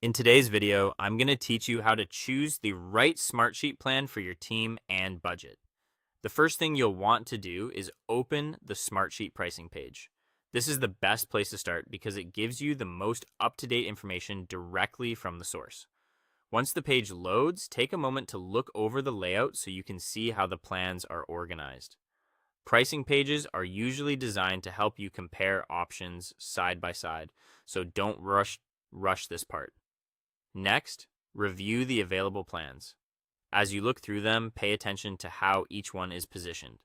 In today's video, I'm going to teach you how to choose the right Smartsheet plan for your team and budget. The first thing you'll want to do is open the Smartsheet pricing page. This is the best place to start because it gives you the most up-to-date information directly from the source. Once the page loads, take a moment to look over the layout so you can see how the plans are organized. Pricing pages are usually designed to help you compare options side by side, so don't rush this part. Next, review the available plans. As you look through them, pay attention to how each one is positioned.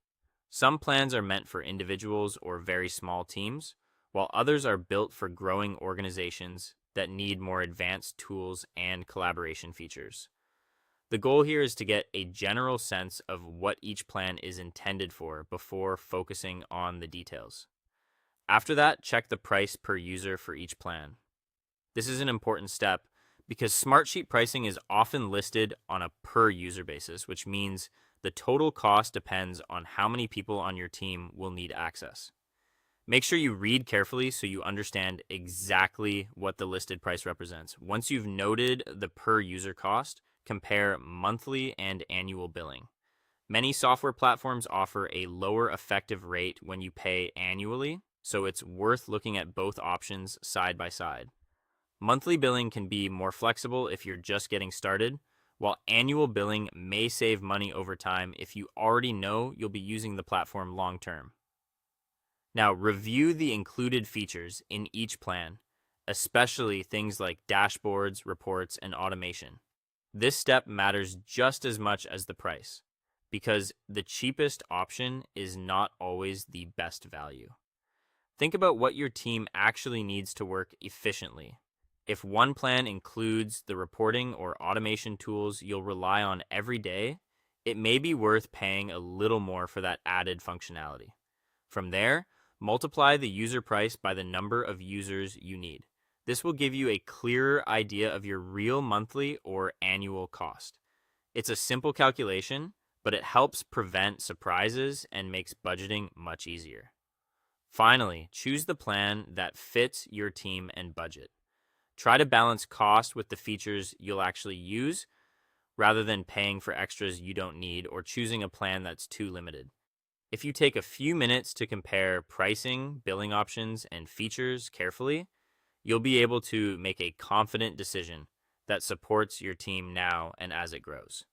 Some plans are meant for individuals or very small teams, while others are built for growing organizations that need more advanced tools and collaboration features. The goal here is to get a general sense of what each plan is intended for before focusing on the details. After that, check the price per user for each plan. This is an important step because Smartsheet pricing is often listed on a per user basis, which means the total cost depends on how many people on your team will need access. Make sure you read carefully so you understand exactly what the listed price represents. Once you've noted the per user cost, compare monthly and annual billing. Many software platforms offer a lower effective rate when you pay annually, so it's worth looking at both options side by side. Monthly billing can be more flexible if you're just getting started, while annual billing may save money over time if you already know you'll be using the platform long term. Now, review the included features in each plan, especially things like dashboards, reports, and automation. This step matters just as much as the price, because the cheapest option is not always the best value. Think about what your team actually needs to work efficiently. If one plan includes the reporting or automation tools you'll rely on every day, it may be worth paying a little more for that added functionality. From there, multiply the user price by the number of users you need. This will give you a clearer idea of your real monthly or annual cost. It's a simple calculation, but it helps prevent surprises and makes budgeting much easier. Finally, choose the plan that fits your team and budget. Try to balance cost with the features you'll actually use rather than paying for extras you don't need or choosing a plan that's too limited. If you take a few minutes to compare pricing, billing options, and features carefully, you'll be able to make a confident decision that supports your team now and as it grows.